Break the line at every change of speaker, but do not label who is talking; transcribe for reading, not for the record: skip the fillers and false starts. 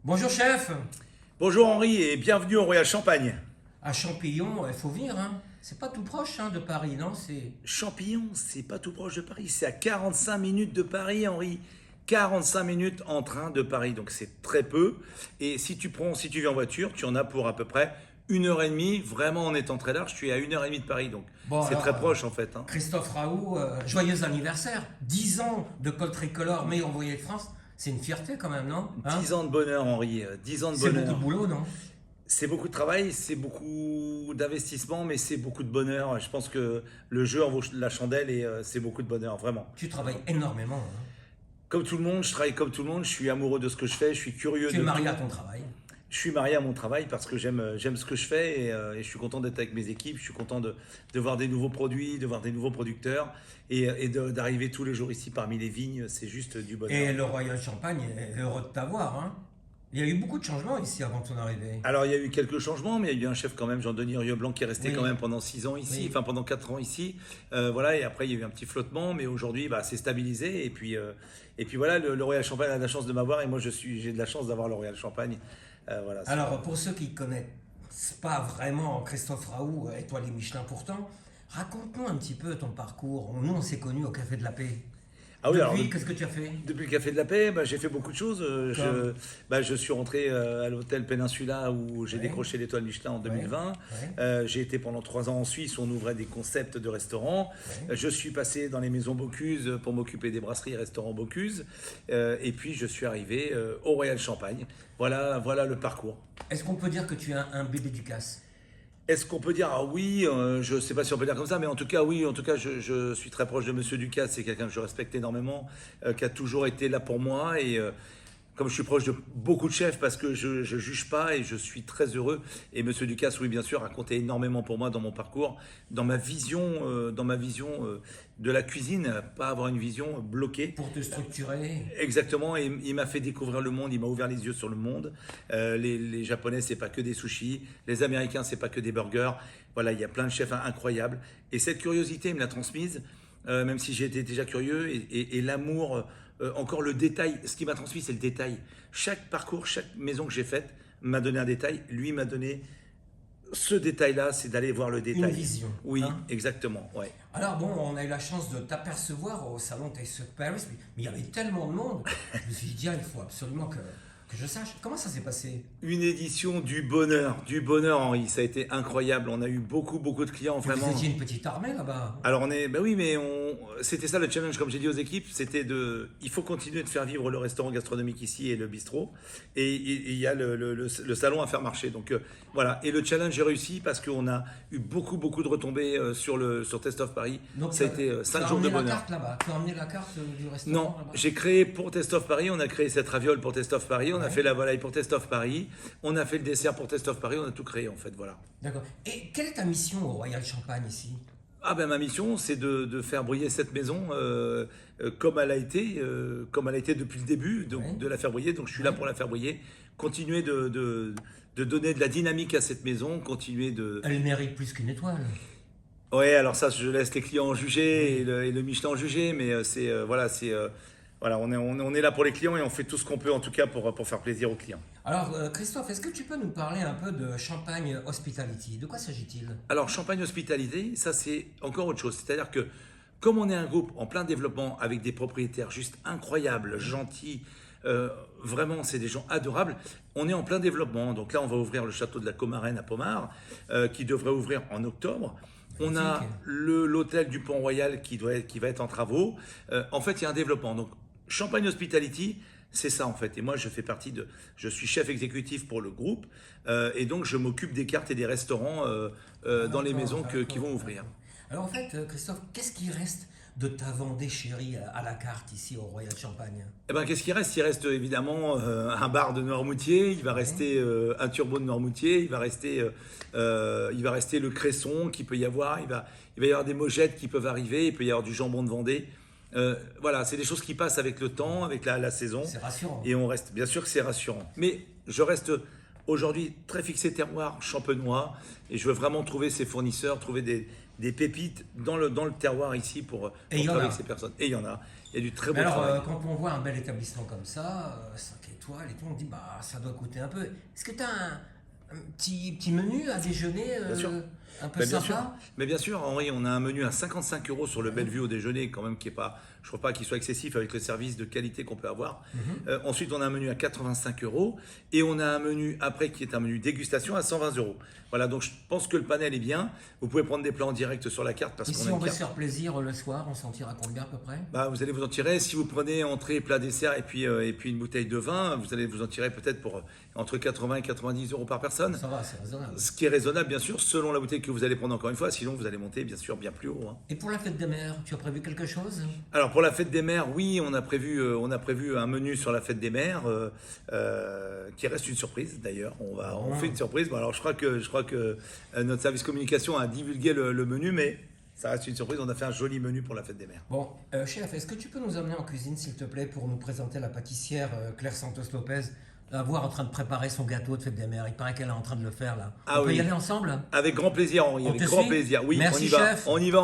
Bonjour chef.
Bonjour Henri et bienvenue au Royal Champagne.
À Champillon, il faut venir, hein. C'est pas tout proche de Paris, non?
Champillon, c'est pas tout proche de Paris, c'est à 45 minutes de Paris Henri. 45 minutes en train de Paris, donc c'est très peu. Et si tu viens en voiture, tu en as pour à peu près 1 heure et demie. Vraiment en étant très large, tu es à 1 heure et demie de Paris, donc
Bon
c'est
alors,
très proche en fait, hein.
Christophe Raoult, joyeux anniversaire. 10 ans de col tricolore, meilleur envoyé de France. C'est une fierté quand même, non? Hein?
10 ans de bonheur Henri, 10 ans de
C'est beaucoup
bonheur.
de boulot, non?
C'est beaucoup de travail, c'est beaucoup d'investissement, mais c'est beaucoup de bonheur. Je pense que le jeu en vaut la chandelle et c'est beaucoup de bonheur, vraiment.
Tu travailles énormément, hein.
Comme tout le monde, je travaille comme tout le monde, je suis amoureux de ce que je fais, je suis curieux
Tu
de
es marié
tout.
à ton travail.
Je suis marié à mon travail parce que j'aime ce que je fais et je suis content d'être avec mes équipes, je suis content de voir des nouveaux produits, de voir des nouveaux producteurs d'arriver tous les jours ici parmi les vignes, c'est juste du bonheur.
Et le Royal Champagne est heureux de t'avoir, hein. Il y a eu beaucoup de changements ici avant ton arrivée.
Alors il y a eu quelques changements, mais il y a eu un chef quand même, Jean-Denis Rieux-Blanc, qui est resté
Oui.
quand même pendant 6 ans ici,
Oui.
enfin pendant 4 ans ici. Voilà, et après il y a eu un petit flottement, mais aujourd'hui c'est stabilisé. Et puis voilà, le Royal Champagne a de la chance de m'avoir et moi j'ai de la chance d'avoir le Royal Champagne. Voilà,
Alors, pour ceux qui ne connaissent pas vraiment Christophe Raoult, étoilé Michelin pourtant, raconte-nous un petit peu ton parcours. Nous, on s'est connus au Café de la Paix.
Ah oui, alors,
Depuis, qu'est-ce que tu as fait?
depuis le Café de la Paix, j'ai fait beaucoup de choses.
Comme
Je suis rentré à l'hôtel Peninsula où j'ai
Ouais.
décroché l'étoile Michelin en 2020.
Ouais.
J'ai été pendant 3 ans en Suisse où on ouvrait des concepts de restaurants.
Ouais.
Je suis passé dans les maisons Bocuse pour m'occuper des brasseries et restaurants Bocuse. Et puis je suis arrivé au Royal Champagne. Voilà le parcours.
Est-ce qu'on peut dire que tu es un bébé du casse?
Est-ce qu'on peut dire ah oui, je ne sais pas si on peut dire comme ça, mais en tout cas oui, en tout cas je suis très proche de Monsieur Ducasse, c'est quelqu'un que je respecte énormément, qui a toujours été là pour moi et comme je suis proche de beaucoup de chefs parce que je ne juge pas et je suis très heureux. Et Monsieur Ducasse, oui bien sûr, a compté énormément pour moi dans mon parcours, dans ma vision de la cuisine, pas avoir une vision bloquée.
Pour te structurer?
Exactement, et il m'a fait découvrir le monde, il m'a ouvert les yeux sur le monde. Les Japonais, c'est pas que des sushis, les Américains, c'est pas que des burgers. Voilà, il y a plein de chefs incroyables. Et cette curiosité, il me l'a transmise, même si j'étais déjà curieux, et l'amour, encore le détail. Ce qui m'a transmis, c'est le détail. Chaque parcours, chaque maison que j'ai faite m'a donné un détail. Lui m'a donné ce détail-là, c'est d'aller voir le détail.
Une vision.
Oui,
Hein?
exactement, ouais.
Alors bon, on a eu la chance de t'apercevoir au salon Taste of Paris, mais il y avait tellement de monde. Je me suis dit, ah, il faut absolument que je sache. Comment ça s'est passé?
Une édition du bonheur Henri, ça a été incroyable. On a eu beaucoup de clients
Mais
vraiment.
vous étiez une petite armée là-bas.
Alors oui, mais c'était ça le challenge, comme j'ai dit aux équipes, il faut continuer de faire vivre le restaurant gastronomique ici et le bistrot, et il y a le salon à faire marcher. Donc voilà, et le challenge j'ai réussi parce qu'on a eu beaucoup de retombées sur Test of Paris.
Donc,
Ça a été
tu
5
as
jours de
emmené la
bonheur.
carte là-bas. Tu as emmené la carte du restaurant
Non,
là-bas.
j'ai créé pour Test of Paris, on a créé cette raviole pour Test of Paris, on a
Ouais.
fait la volaille pour Test of Paris, on a fait le dessert pour Test of Paris, on a tout créé en fait, voilà.
D'accord. Et quelle est ta mission au Royal Champagne ici?
Ah ma mission, c'est de faire briller cette maison comme elle a été depuis le début, donc,
Ouais.
de la faire briller. Donc je suis là pour la faire briller, continuer de donner de la dynamique à cette maison, continuer de...
Elle mérite plus qu'une étoile.
Ouais, alors ça, je laisse les clients en juger et le Michelin en juger, mais voilà, on est là pour les clients et on fait tout ce qu'on peut en tout cas pour faire plaisir aux clients.
Alors, Christophe, est-ce que tu peux nous parler un peu de Champagne Hospitality? De quoi s'agit-il?
Alors, Champagne Hospitalité, ça c'est encore autre chose. C'est-à-dire que comme on est un groupe en plein développement avec des propriétaires juste incroyables, gentils, vraiment c'est des gens adorables, on est en plein développement. Donc là, on va ouvrir le château de la Comarenne à Pommard, qui devrait ouvrir en octobre. On a
Magnifique.
l'hôtel du Pont-Royal qui va être en travaux. En fait, il y a un développement. Donc, Champagne Hospitality, c'est ça en fait. Et moi, je suis chef exécutif pour le groupe. Et donc, je m'occupe des cartes et des restaurants dans les maisons qui vont ouvrir.
Alors en fait, Christophe, qu'est-ce qui reste de ta Vendée chérie à la carte ici au Royal Champagne?
Eh ben, qu'est-ce qui reste? Il reste évidemment un bar de Noirmoutier, il va rester un turbo de Noirmoutier, il va rester le cresson qui peut y avoir, il va y avoir des mojettes qui peuvent arriver, il peut y avoir du jambon de Vendée. Voilà, c'est des choses qui passent avec le temps, avec la saison.
C'est rassurant.
Et on reste, bien sûr que c'est rassurant. Mais je reste aujourd'hui très fixé terroir champenois. Et je veux vraiment trouver ces fournisseurs, trouver des pépites dans le terroir ici pour
il y en
travailler
a.
avec ces personnes. Et il y en a. Il y a du très beau
Mais alors,
travail.
quand on voit un bel établissement comme ça, 5 étoiles et tout, on dit bah ça doit coûter un peu. Est-ce que tu as un petit menu à déjeuner
Bien sûr.
un peu
Mais bien sûr,
sympa?
mais bien sûr, Henri, on a un menu à 55 € sur le Bellevue au déjeuner, quand même, qui est pas, je ne trouve pas qu'il soit excessif avec le service de qualité qu'on peut avoir. Ensuite, on a un menu à 85 € et on a un menu après qui est un menu dégustation à 120 €. Voilà, donc je pense que le panel est bien. Vous pouvez prendre des plats en direct sur la carte parce
Et
qu'on
si
a
on
une
veut
carte.
se faire plaisir le soir, on s'en tire à combien à peu près?
Bah, vous allez vous en tirer. Si vous prenez entrée, plat, dessert et puis une bouteille de vin, vous allez vous en tirer peut-être pour entre 80 et 90 € par personne.
Ça va, c'est raisonnable.
Ce qui est raisonnable, bien sûr, selon la bouteille que vous allez prendre encore une fois. Sinon, vous allez monter, bien sûr, bien plus haut. Hein.
Et pour la fête des mères, tu as prévu quelque chose?
Alors pour la fête des mères, oui, on a prévu un menu sur la fête des mères qui reste une surprise d'ailleurs. On fait une surprise. Bon, alors je crois que notre service communication a divulgué le menu, mais ça reste une surprise. On a fait un joli menu pour la fête des mères.
Bon, chef, est-ce que tu peux nous amener en cuisine, s'il te plaît, pour nous présenter la pâtissière Claire Santos Lopez, la voir en train de préparer son gâteau de fête des mères? Il paraît qu'elle est en train de le faire là.
Ah
On peut
oui.
y aller ensemble?
Avec grand plaisir, Henri.
On
Avec
te
grand
suit?
plaisir. Oui,
Merci,
on y va.
chef.
On y va.